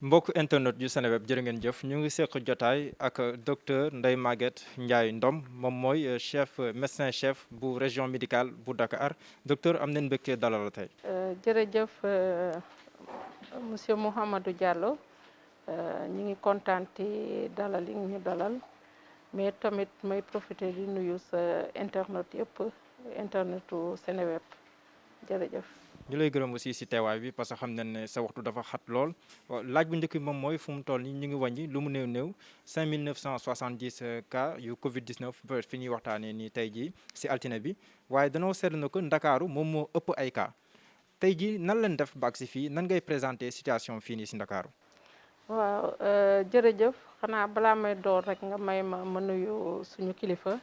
mbokk internet yu Seneweb jërë ngeen jëf ñu ngi seq jotaay ak docteur Ndeye Maguette Ndiaye Ndom moom mooy chef médecin chef bu région médicale bu Dakar docteur am nañ mbégte dalal la tey. jërëjëf monsieur Mouhamadou Diallo ñi ngi kontaan ci dalal li ñu dalal mais tamit may profité di nuyu sa internet yëpp internetu Seneweb jërëjëf. ñu lay gërëm aussi si teewaay bi parce que xam nañ ne sa waxtu dafa xat lool laaj bu njëkk bi moom mooy fu mu toll nii ñu ngi wàññi lu mu néew 5970 cas yu Covid 19 ba fi ñuy waxtaanee nii tey jii si altine bi waaye danoo seetlu na ko Ndakaaru moom moo ëpp ay cas tey jii nan leen def ba agsi fii nan ngay présenter situation fii nii si Ndakaaru. waaw jërëjëf xanaa balaa may door rek nga may ma nuyu suñu kilifa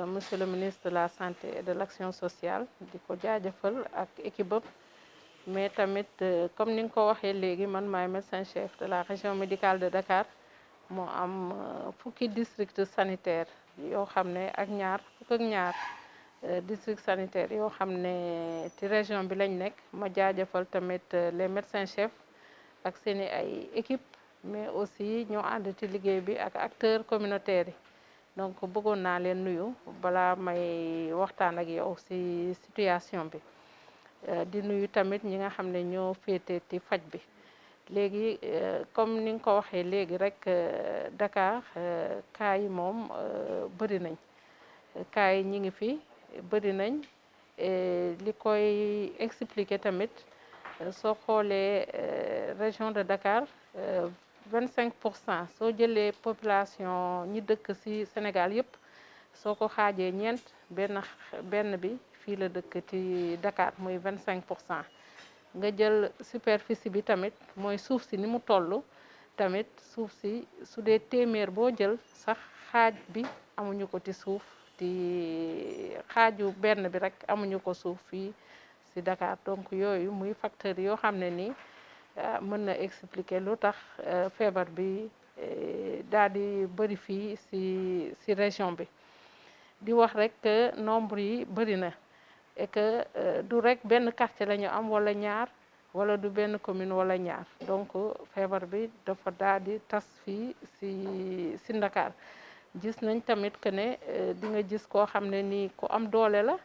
monsieur le ministre de la santé et de l'action sociale di ko jaajëfal ak équipe am mais tamit comme ni nga ko waxee léegi man maay médecin chef de la région médicale de Dakar moo am fukki district sanitaire yoo xam ne ak fukk ak ñaar district sanitaire yoo xam ne ci région bi lañ nekk ma jaajëfal tamit les médecins chefs ak seeni ay équipe mais aussi ñoo ànd ci liggéey bi ak acteurs communautaires yi donc bëggoon naa leen nuyu balaa may waxtaan ak yow ci situation bi di nuyu tamit ñi nga xam ne ñoo féete ci faj bi léegi comme ni nga ko waxee léegi rek Dakar cas yi moom bëri nañ cas yi ñi ngi fi bëri nañ li koy expliquer tamit soo xoolee région de Dakar 25% soo jëlee population ñi dëkk ci Sénégal yëpp soo ko xaajee ñeent benn bi fii la dëkk ci Dakar muy 25% nga jël superficie bi tamit mooy suuf si ni mu toll tamit suuf si su dee téeméer boo jël sax xaaj bi amuñu ko ci suuf ci xaaju benn bi rek amuñu ko suuf fii ci Dakar donc yooyu muy facteur yoo xam ne nii mën na expliquer lu tax feebar bi daal di bëri fii ci région bi di wax rek que nombre yi bëri na et que du rek benn quartier la ñu am wala ñaar wala du benn commune wala ñaar donc feebar bi dafa daal di tas fii ci Dakar gis nañ tamit que ne di nga gis koo xam ne nii ku am doole la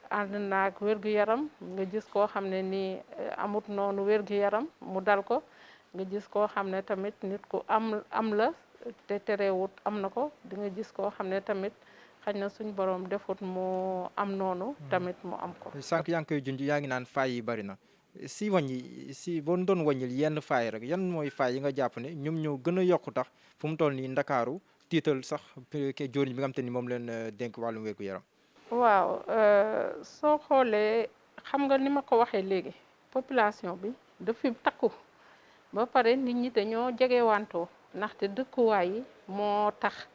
ànd naag wér-gu-yaram nga gis koo xam ne nii amut noonu wér-gu-yaram mu dal ko nga gis koo xam ne tamit nit ku am la te terewut am na ko di nga gis koo xam ne tamit xañ na suñ borom defut mu am noonu tamit mu am ko. sànq yaa ngi koy junj yaa ngi naan faay yi bari na si wàññi si boo doon wàññil yenn faay rek yan mooy faay yi nga jàpp ne ñoom ñoo gën a yokku tax fu mu toll nii Ndakaaru tiital sax joriñ bi nga xam te ni moom leen dénk wàllum wér-gu-yaram. waaw soo xoolee xam nga ni ma ko waxee léegi population bi dafa takku ba pare nit ñi dañoo jegewantoo ndaxte dëkkuwaay yi moo tax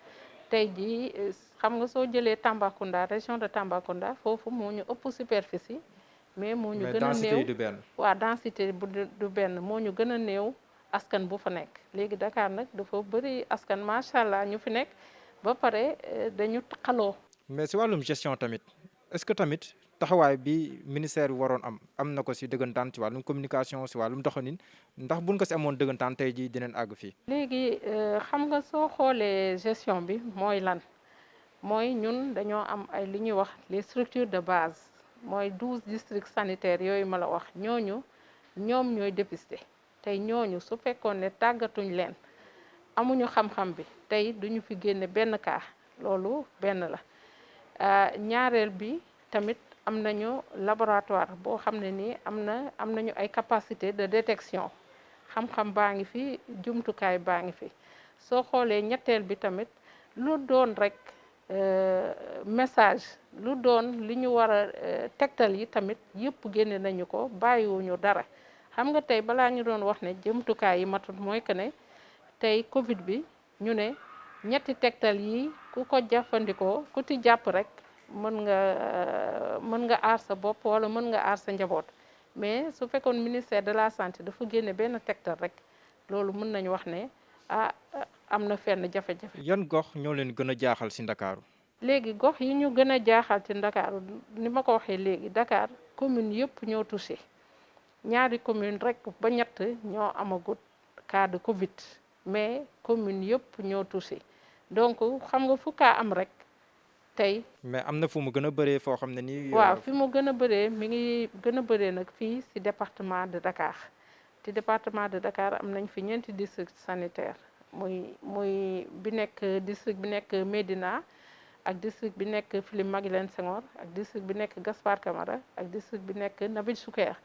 tey jii xam nga soo jëlee Tambacounda région de Tambacounda foofu moo ñu ëpp superficie mais moo ñu gën a néew waa densité bu du benn moo ñu gën a néew askan bu fa nekk léegi Dakar nag dafa bëri askan macha allah ñu fi nekk ba pare dañu xaloo mais si wàllum gestion tamit est-ce que tamit taxawaay bi ministère bi waroon am na ko si dëggantaan si wàllum communication si wàllum doxalin ndax buñ ko si amoon dëggantaan tey jii dinañ àgg fii. léegi xam nga soo xoolee gestion bi mooy lan mooy ñun dañoo am ay li ñuy wax les structures de base mooy 12 districts sanitaires yooyu ma la wax ñoom ñooy dépister tey ñooñu su fekkoon ne tàggatuñ leen amuñu xam-xam bi tey duñu fi génne benn cas loolu benn la. ñaareel bi tamit am nañu laboratoire boo xam ne nii am nañu ay capacité de détection xam-xam baa ngi fi jumtukaay baa ngi fi soo xoolee ñetteel bi tamit lu doon rek message lu doon li ñu war a tegtal yi tamit yëpp génne nañu ko bàyyiwuñu dara xam nga tey balaa ñu doon wax ne jumtukaay yi matut mooy que ne tey Covid bi ñu ne ñetti tegtal yi ku ko jëfandikoo ku ci jàpp rek mën nga aar sa bopp wala mën nga aar sa njaboot mais su fekkoon ministère de la santé dafa génne benn tegtal rek loolu mën nañu wax ne am na fenn jafe-jafe. yan gox ñoo leen gën a jaaxal si Ndakaaru. léegi gox yi ñu gën a jaaxal ci Ndakaaru ni ma ko waxee léegi Dakar commune yëpp ñoo touché ñaari commune rek ba ñett ñoo amagut cas de Covid mais commune yëpp ñoo touché donc xam nga fu cas am rek tey. mais am na fu mu gën a bëree foo xam ne nii. waaw fi mu gën a bëree mi ngi gën a bëree nag fii ci département de Dakar ci département de Dakar am nañ fi ñeenti district sanitaire muy bi nekk district bi nekk Médina ak district bi nekk Philippe Maguilène Senghor ak district bi nekk Gaspard Camara ak district bi nekk Nabil Choucair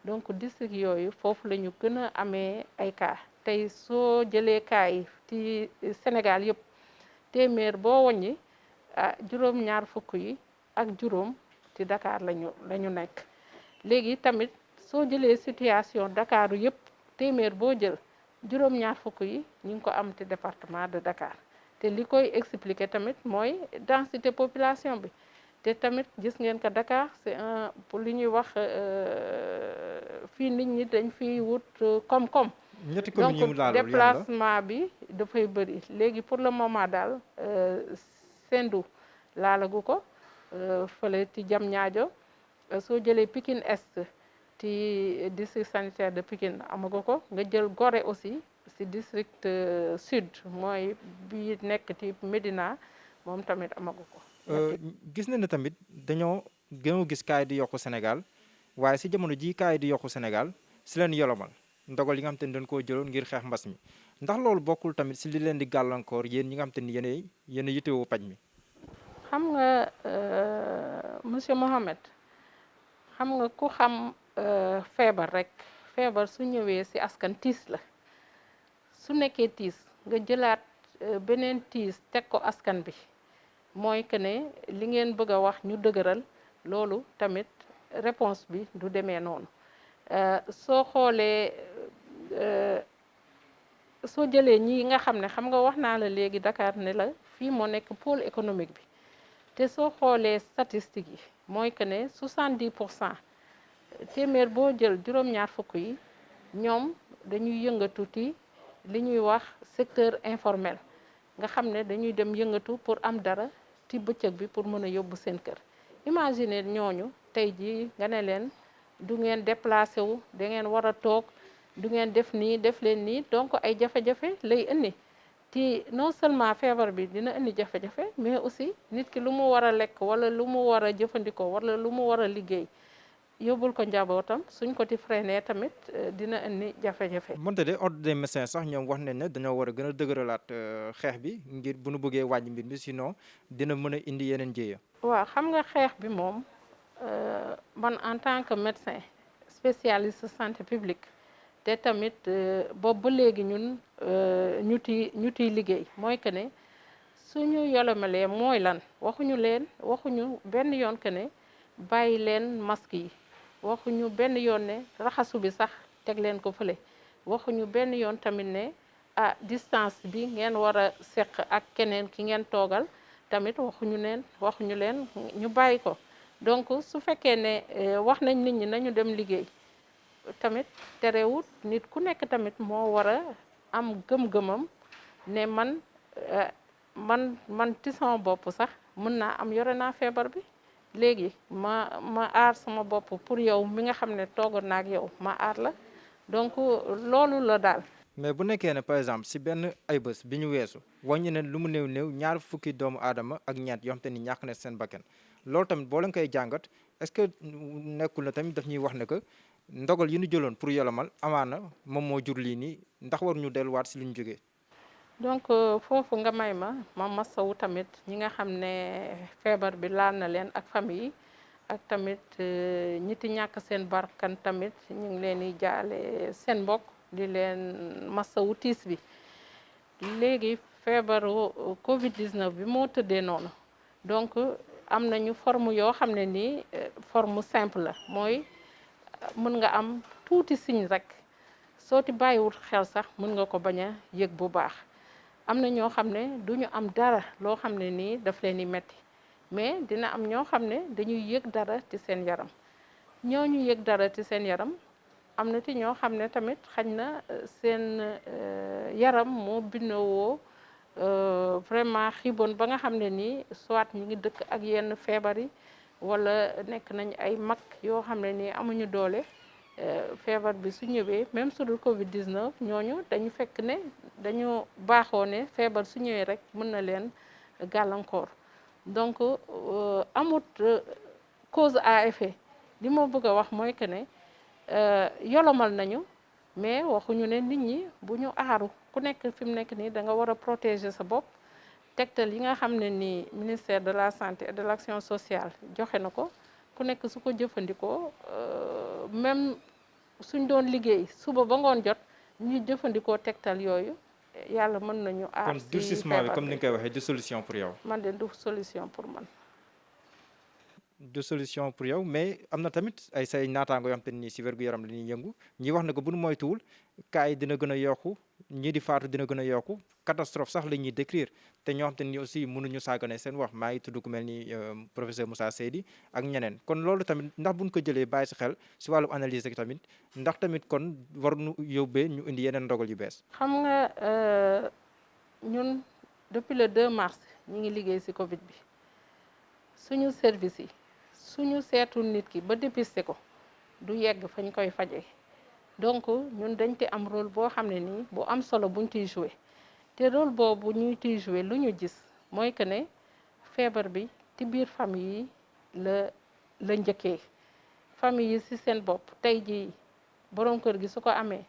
donc district yooyu foofu la ñu gën a amee ay cas tey soo jëlee cas yi ci Sénégal yëpp téeméer boo wàññi juróom-ñaar fukk yi ak juróom ci Dakar lañu nekk léegi tamit soo jëlee situation Dakaru yëpp téeméer boo jël juróom-ñaar fukk yi ñu ngi ko am ci département de Dakar te li koy expliquer tamit mooy densité population bi te tamit gis ngeen que Dakar c'est pour li ñuy wax fii nit ñi dañ fiy wut koom-koom. ñetti communes yi mu donc déplacement bi dafay bëri léegi pour le moment daal Sendou laalagu ko fële ci Diamniadio soo jëlee Pikine Est ci district sanitaire de Pikine amagu ko nga jël Gorée aussi ci district sud mooy bi nekk ci Médina moom tamit amagu ko. gis na ne tamit dañoo gën a gis kaay di yokku Sénégal waaye ci jamono ji kaay di yokku Sénégal ci leen yolomal ndogal yi nga xam te ni dañ koo jëloon ngir xeex mbas mi ndax loolu bokkul tamit ci li leen di gàllankoor yéen ñi nga xam te ni yéen a yitewoo paj mi. xam nga monsieur Mohamed xam nga ku xam feebar rek feebar su ñëwee ci askan tiis la su nekkee tiis nga jëlaat beneen tiis teg ko askan bi mooy que ne li ngeen bëgg a wax ñu dëgëral loolu tamit réponse bi du demee noonu soo xoolee soo jëlee ñi nga xam ne xam nga wax naa la léegi Dakar ne la fii moo nekk pôle économique bi te soo xoolee statistiques yi mooy que ne 70% téeméer boo jël juróom-ñaar fukk yi ñoom dañuy yëngatu ci li ñuy wax secteur informel nga xam ne dañuy dem yëngatu pour am dara ci bëccëg bi pour mën a yóbbu seen kër. Imaginer ñooñu tey jii nga ne leen du ngeen déplacé wu da ngeen war a toog du ngeen def nii def leen nii donc ay jafe-jafe lay indi ci non seulement feebar bi dina indi jafe-jafe mais aussi nit ki lu mu war a lekk wala lu mu war a jëfandikoo wala lu mu war a liggéey yóbbul ko njabootam suñ ko ci freiné tamit dina indi jafe-jafe. moonte de ordre des médecins sax ñoom wax nañ ne dañoo war a gën a dëgëralaat xeex bi ngir bu nu bëggee wàññi mbir mi sinon dina mën a indi yeneen jéeya. waaw xam nga xeex bi moom man en tant que médecin spécialiste santé publique te tamit boobu ba léegi ñun ñu ciy liggéey mooy que ne suñu yolomalee mooy lan waxuñu benn yoon que ne bàyyi leen masque yi. waxuñu benn yoon ne raxasu bi sax teg leen ko fële waxuñu benn yoon tamit ne distance bi ngeen war a seq ak keneen ki ngeen toogal tamit waxuñu leen ñu bàyyi ko donc su fekkee ne wax nañ nit ñi nañu dem liggéey tamit terewut nit ku nekk tamit moo war a am gëm-gëmam ne man ci sama bopp sax mën naa am yore naa feebar bi léegi ma aar sama bopp pour yow mi nga xam ne toogoon na ak yow ma aar la donc loolu la daal. mais bu nekkee ne par exemple si benn ay bés bi ñu weesu wàññi ne lu mu néew ñaar fukki doomu aadama ak ñeent yoo xam te ni ñàkk na seen bakkan loolu tamit boo leen koy jàngat est-ce que nekkul na tamit daf ñuy wax ne que ndogal yi ñu jëloon pour yolomal amaana moom moo jur lii nii ndax waruñu delluwaat si lu ñu jógee. donc foofu nga may ma masawu tamit ñi nga xam ne feebar bi laal na leen ak famille ak tamit ñi ti ñàkk seen barkan tamit ñu ngi leen di jaale seen mbokk di leen masawu tiis bi léegi feebaru Covid 19 bi moo tëddee noonu donc am nañu forme yoo xam ne nii forme simple la mooy mën nga am tuuti signe rek soo ti bàyyiwul xel sax mën nga ko bañ a yëg bu baax. am na ñoo xam ne duñu am dara loo xam ne nii daf leen di metti mais dina am ñoo xam ne dañuy yëg dara ci seen yaram ñooñu yëg dara ci seen yaram am na ci ñoo xam ne tamit xañ na seen yaram moo bindoo vraiment xiiboon ba nga xam ne nii soit ñu ngi dëkk ak yenn feebar yi wala nekk nañ ay mag yoo xam ne nii amuñu doole feebar bi su ñëwee même su dul Covid 19 ñooñu dañu fekk ne dañu baaxoo ne feebar su ñëwee rek mën na leen gàllankoor donc amut cause à effet li ma bëgg a wax mooy que ne yolomal nañu mais waxuñu ne nit ñi bu ñu aaru ku nekk fi mu nekk nii da nga war a protéger sa bopp tegtal yi nga xam ne ni ministère de la santé et de l'action sociale joxe na ko ku nekk su ko jëfandikoo même suñ doon liggéey suba ba ngoon jot ñu jëfandikoo tegtal yooyu yàlla mën nañu aar kon si durcissement bi feebar comme ni bi. nga koy waxee du solution pour yow. Man de du solution pour man. de solution pour yow mais am na tamit ay say naataango yoo xam te ni si wér-gu-yaram la ñuy yëngu ñi wax ne ko bu nu moytuwul cas yi dina gën a yokku ñii di faatu dina gën a yokku catastrophe sax la ñuy décrire te ñoo xam te ni aussi mënuñu saagane seen wax maa ngi tudd ku mel ni professeur Moussa Seydi ak ñeneen kon loolu tamit ndax buñ ko jëlee bàyyi si xel si wàllum analyse rek tamit ndax tamit kon war nu yóbbee ñu indi yeneen ndogal yu bees. xam nga ñun depuis le 2 mars ñi ngi liggéey ci Covid bi suñu service yi suñu seetul nit ki ba dépister ko du yegg fañ koy fajee donc ñun dañ te am rôle boo xam ne nii bu am solo buñ ciy joué te rôle boobu ñuy ciy joué lu ñu gis mooy que ne feebar bi ci biir famille yi la njëkkee famille yi ci seen bopp tey jii boroom kër gi su ko amee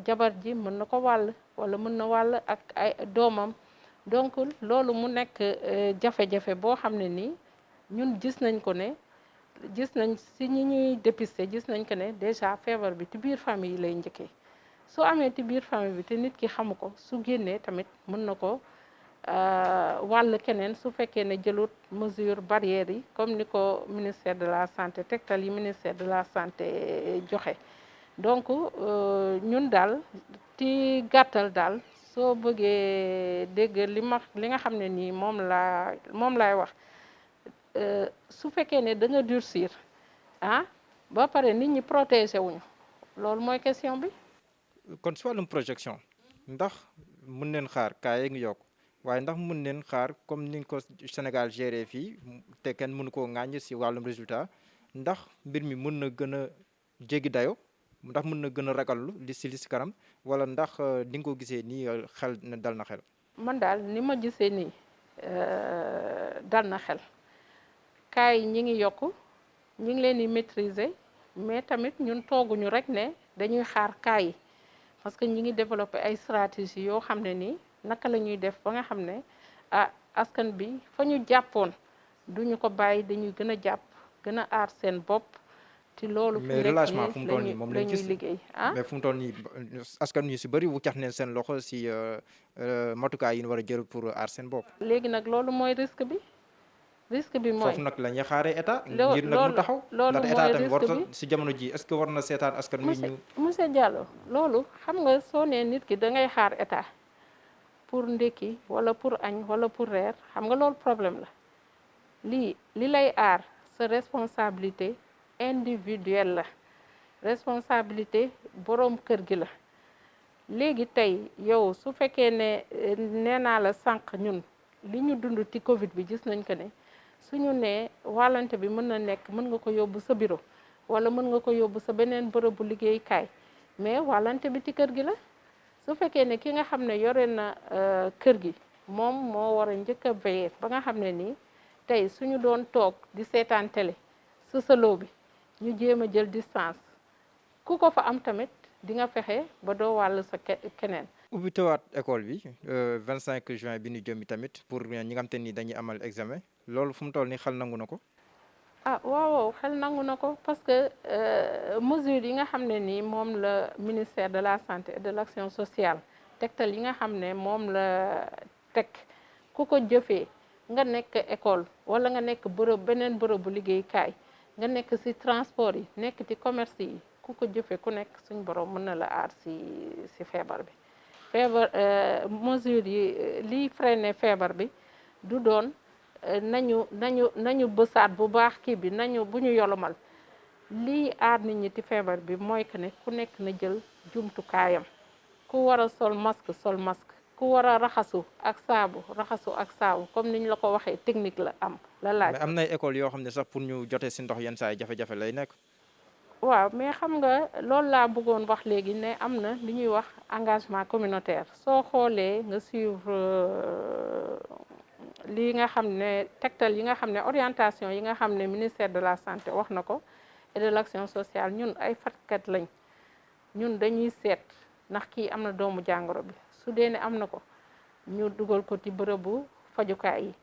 jabar ji mën na ko wàll walla mën na wàll ak ay doomam donc loolu mu nekk jafe-jafe boo xam ne nii ñun gis nañ ko ne gis nañ ci ñi ñuy dépister gis nañ ko ne déjà feebar bi ci biir famille yi lay njëkkee su amee ci biir famille bi te nit ki xamu ko su génnee tamit mën na ko wàll keneen su fekkee ne jëlut mesure barrière yi comme ni ko ministère de la santé tegtal yi ministère de la santé joxe donc ñun daal ci gàttal daal soo bëggee dégg li nga xam ne nii moom laay wax su fekkee ne da nga durcir ba pare nit ñi protéger wuñu loolu mooy question bi. kon si wàllum projection ndax mun neen xaar cas yi ngi yokk waaye ndax mun neen xaar comme ni ko Sénégal géré fii te kenn mënu koo ŋàññ si wàllum résultat ndax mbir mi mën na gën a jéggi dayo ndax mën na gën a ragallu li si kanam wala ndax di nga ko gisee nii xel na dal na xel. man daal ni ma gisee nii dal na xel cas yi ñi ngi yokk ñi ngi leen di maîtriser mais tamit ñun tooguñu rek ne dañuy xaar cas yi parce que ñi ngi développé ay stratégie yoo xam ne nii naka la ñuy def ba nga xam ne askan bi fa ñu jàppoon duñu ko bàyyi dañuy gën a jàpp gën a aar seen bopp ci loolu. mais relâchement fu mu toll nii moom lañ gis liggéey mais fu mu toll nii askan ñu si bëri wuccax neen seen loxo si matukaay yi ñu war a jël pour aar seen bopp. léegi nag loolu mooy risque bi mooy foofu nag la ñuy xaaree état. ngir nag mu taxaw loolu ndax état tamit warta si jamono ji est-ce que war na seetaan askan wi ñu. monsieur Diallo loolu xam nga soo nee nit ki da ngay xaar état pour ndékki wala pour añ wala pour reer xam nga loolu problème la li lay aar sa responsabilité individuelle la responsabilité boroom kër gi la léegi tey yow su fekkee ne nee naa la sànq ñun li ñu dund ci Covid bi gis nañ ko ne suñu nee wàllante bi mën na nekk mën nga ko yóbbu sa bureau wala mën nga ko yóbbu sa beneen bërëbu liggéeykaay mais wàllante bi ci kër gi la su fekkee ne ki nga xam ne yore na kër gi moom moo war a njëkk a veiller ba nga xam ne nii tey suñu doon toog di seetaan télé sa saloo bi ñu jéem a jël distance ku ko fa am tamit di nga fexe ba doo wàll sa keneen. ubbi teewaat école bi 25 juin bi ñu jëm tamit pour ñi nga xam te ni dañuy amal examen loolu fu mu toll nii xel nangu na ko. waaw xel nangu na ko parce que mesures yi nga xam ne nii moom la ministère de la santé et de l'action sociale tegtal yi nga xam ne moom la teg ku ko jëfee nga nekk école wala nga nekk beneen bërëbu liggéeykaay nga nekk ci transport yi nekk ci commerce yi ku ko jëfee ku nekk suñ borom mën na la aar ci feebar bi. mesures yi liy freiner feebar bi du doon nañu bësaat bu baax kii bi bu ñu yolomal lii aar nit ñi ci feebar bi mooy que ne ku nekk na jël jumtukaayam ku war a sol masque ku war a raxasu ak saabu comme niñ la ko waxee technique la laaj. mais am nay école yoo xam ne sax pour ñu jotee ci ndox yenn saa yi jafe-jafe lay nekk. waaw mais xam nga loolu laa bëggoon wax léegi ne am na li ñuy wax engagement communautaire soo xoolee nga suivre lii nga xam ne tegtal yi nga xam ne orientation yi nga xam ne ministère de la santé wax na ko et de l'action sociale ñun ay fajkat lañ ñun dañuy seet ndax kii am na doomu jàngoro bi su dee ne am na ko ñu dugal ko ci bërëbu fajukaay yi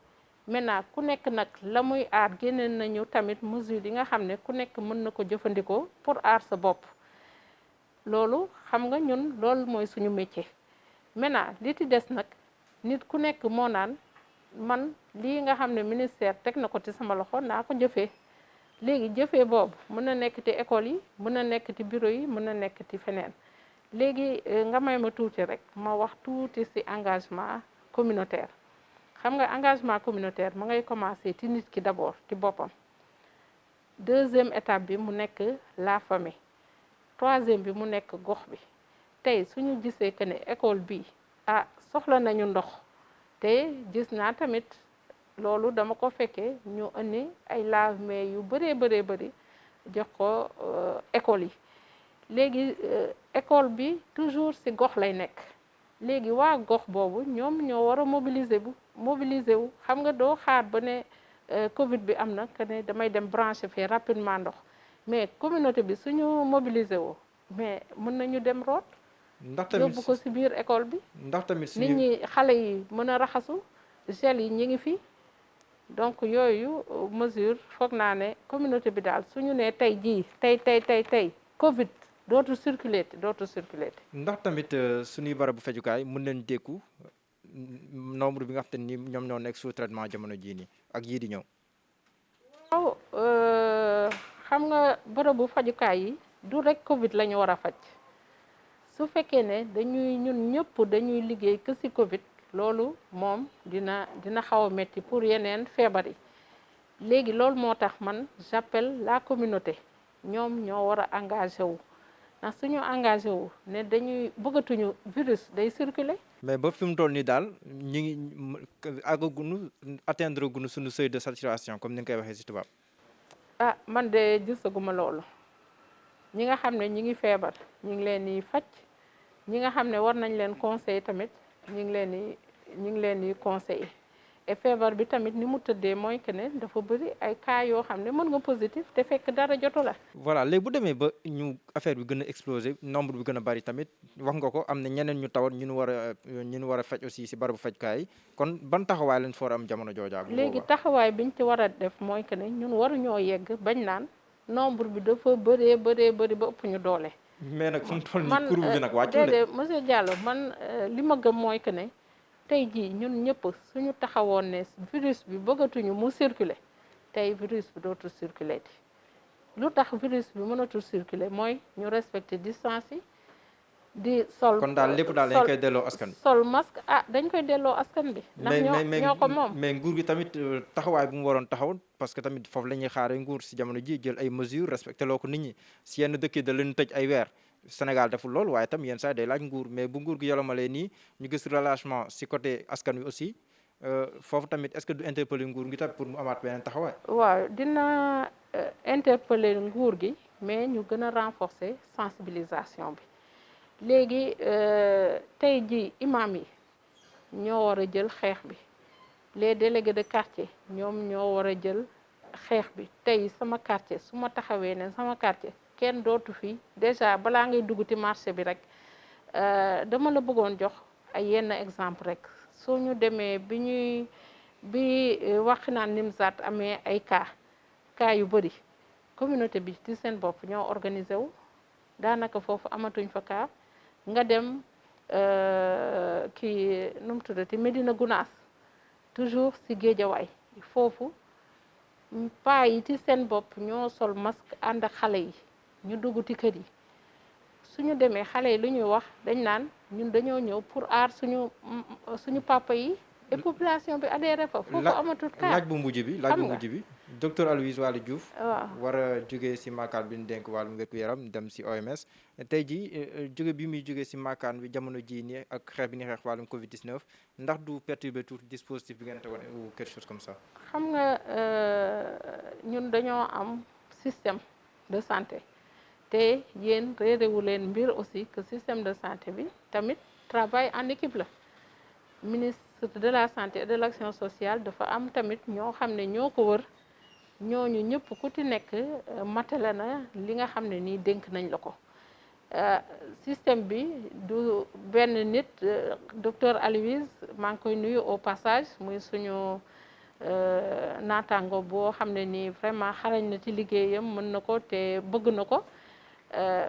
maintenant ku nekk nag la muy aar génneen nañu tamit mesure yi nga xam ne ku nekk mën na ko jëfandikoo pour aar sa bopp loolu xam nga ñun loolu mooy suñu métier maintenant li ci des nag nit ku nekk moo naan man lii nga xam ne ministère teg na ko ci sama loxo naa ko jëfee léegi jëfee boobu mën na nekk ci école yi mën na nekk ci bureau yi mën na nekk ci feneen léegi nga may ma tuuti rek ma wax tuuti ci engagement communautaire xam nga engagement communautaire ma ngay commencer ci nit ki d'abord ci boppam deuxième étape bi mu nekk la famille troisième bi mu nekk gox bi tey suñu gisee que ne école bi soxla nañu ndox te gis naa tamit loolu dama ko fekkee ñu indi ay lave-mains yu bëree jox ko école yi léegi école bi toujours ci gox lay nekk léegi waa gox boobu ñoom ñoo war a mobiliser wu xam nga doo xaar ba ne Covid bi am na que ne damay dem brancher fii rapidement ndox mais communauté bi suñu mobiliser woo mais mën nañu dem root ndax tamit yóbbu ko ci biir école bi ndax tamit nit ñi xale yi mën a raxasu gel yi ñi ngi fi donc yooyu mesure foog naa ne communauté bi daal suñu ne tey jii tey Covid dootu circuler ndax tamit suñuy barabu fajukaay mën nañ dékku nombre bi nga xam te ni ñoom ñoo nekk sous traitement jamono jii nii ak yii di ñëw. waaw xam nga barabu fajukaay yi du rek Covid la ñu war a faj su fekkee ne ñun ñëpp dañuy liggéey que ci Covid loolu moom dina xaw a metti pour yeneen feebar yi léegi loolu moo tax man j'appelle la communauté ñoom ñoo war a engagé wu ndax suñu engagé wu ne dañuy bëggatuñu virus day circuler. mais ba fi mu toll nii daal ñu ngi àggagunu atteindre gunu suñu seuil de saturation comme ni nga koy waxee ci tubaab. man de gisaguma loolu ñi nga xam ne ñi ngi feebar ñi ngi leen di faj ñi nga xam ne war nañ leen conseiller tamit ñi ngi leen di conseiller et feebar bi tamit ni mu tëddee mooy que ne dafa bëri ay cas yoo xam ne mën nga positif te fekk dara jotu la. voilà léegi bu demee ba ñu affaire bi gën a exploser nombre bi gën a bari tamit wax nga ko am na ñeneen ñu tawat ñu war a faj aussi ci barabu fajkaay yi kon ban taxawaay lañ fa war a am jamono jooja. léegi taxawaay biñ ci war a def mooy que ne ñun waruñoo yegg bañ naan nombre bi dafa bëree ba ëpp ñu doole. mais nag fu mu toll nii courbe bi nag wàccul de monsieur Diallo man li ma gëm mooy que ne tey jii ñun ñëpp suñu taxawoon ne virus bi bëggatuñu mu circuler tey virus bi dootul circuler lu tax virus bi mënatul circuler mooy ñu respecter distance yi di sol. kon daal lépp daal dañ koy delloo askan bi. sol masque dañ koy delloo askan bi. ndax ñoo ko moom mais nguur gi tamit taxawaay bu mu waroon taxaw parce que tamit foofu la ñuy xaaree nguur ci jamono ji jël ay mesures respecté loo ko nit ñi ci yenn dëkk yi da leen tëj ay weer. Sénégal deful lool waaye tam yenn saa day laaj nguur mais bu nguur gi yolomalee nii ñu gis relâchement ci côté askan wi aussi foofu tamit est-ce que du interpeller nguur gi tamit pour mu amaat beneen taxawaay. waaw dina interpeller nguur gi mais ñu gën a renforcer sensibilisation bi léegi tey ji imam yi ñoo war a jël xeex bi les délégués de quartier ñoom ñoo war a jël xeex bi tey sama quartier su ma taxawee ne sama quartier kenn dootu fi déjà balaa ngay dugg ci marché bi rek dama la bëggoon jox ay yenn exemple rek soo ñu demee bi wax naan Nimzaat amee ay cas yu bëri communauté bi ci seen bopp ñoo organisé wu daanaka foofu amatuñ fa cas nga dem kii nu mu tuddati Médina Gounass toujours ci Géejawaay foofu paa yi ci seen bopp ñoo sol masque ànd ak xale yi ñu dugg ci kër yi suñu demee xale yi lu ñuy wax dañ naan ñun dañoo ñëw pour aar suñu papa yi et population bi adhéré fa foofu amatul cas. laaj bu mujj bi docteur Aloyse Waly Diouf waaw war a jógee ci maakaan bi ñu dénk wàllum wér-gu-yaram dem ci OMS tey jii jóge bi muy jógee ci maakaan bi jamono jii nii ak xeex bi ni xeex wàllum Covid 19 ndax du perturber tout dispositif bi ngeen tegoon ou quelque chose comme ça. xam nga ñun dañoo am système de santé te yéen réeréwu leen mbir aussi que système de santé bi tamit travail en équipe la ministre de la santé et de l'action sociale dafa am tamit ñoo xam ne ñoo ko wër ñooñu ñëpp ku ci nekk matale na li nga xam ne nii dénk nañ la ko système bi du benn nit docteur Aloyse maa ngi koy nuyu au passage muy suñu naataango boo xam ne nii vraiment xarañ na ci liggéeyam mën na ko te bëgg na ko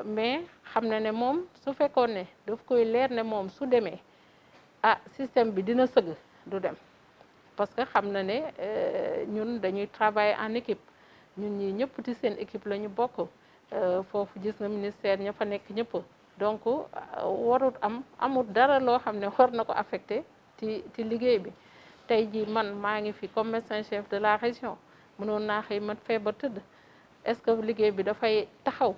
mais xam na ne moom su fekkoon ne daf koy leer ne moom su demee système bi dina sëgg du dem parce que xam na ne ñun dañuy travailler en équipe ñun ñii ñëpp ci seen équipe la ñu bokk foofu gis nga ministère ña fa nekk ñëpp donc warut amul dara loo xam ne war na ko affecté ci liggéey bi tey jii man maa ngi fi comme médecin chef de la région mënoon naa xëy mat feebar tëdd est-ce que liggéey bi dafay taxaw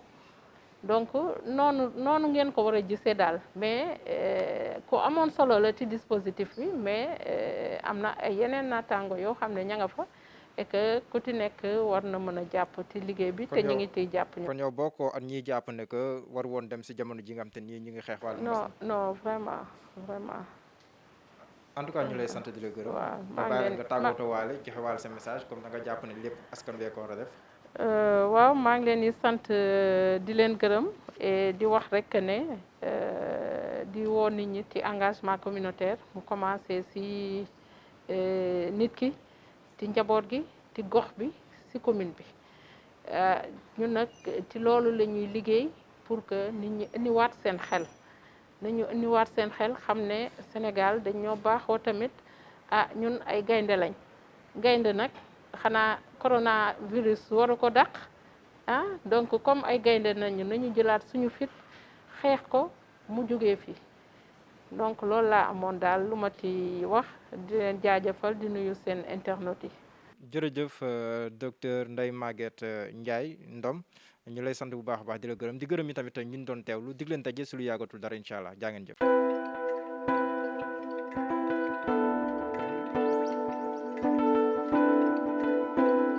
donc noonu ngeen ko war a gisee daal mais ku amoon solo la ci dispositif bi mais am na ay yeneen naataango yoo xam ne ña nga fa et que ku ci nekk war na mën a jàpp ci liggéey bi te ñu ngi ciy jàpp ñu kon yow bokkoo ak ñiy jàpp ne que war woon dem si jamono ji nga xam te nii ñu ngi xeex wàllu non vraiment en tout cas ñu lay sant di la gërëm. waaw maa ngi leen nga tàggatoo waale joxe waale sa message comme da nga jàpp ne lépp askan wee ko war a def. waaw maa ngi leen di sant di leen gërëm et di wax rek ne di woo nit ñi ci engagement communautaire mu commencé ci nit ki ci njaboot gi ci gox bi ci commune bi ñun nag ci loolu la ñuy liggéey pour que nit ñi indiwaat seen xel. nañu indiwaat seen xel xam ne Sénégal dañoo baaxoo tamit ñun ay gaynde lañ gaynde nag xanaa coronavirus waru ko dàq donc comme ay gaynde nañu jëlaat suñu fit xeex ko mu jógee fi donc loolu laa amoon daal lu ma ci wax di leen jaajëfal di nuyu seen internautes yi. jërëjëf docteur Ndeye Maguette Ndiaye Ndom ñu lay sant bu baax a baax di la gërëm di gërëm yi tamit ñun doon teewlu dig leen daje su lu yàggatul dara incha allah jaa ngeen jëf.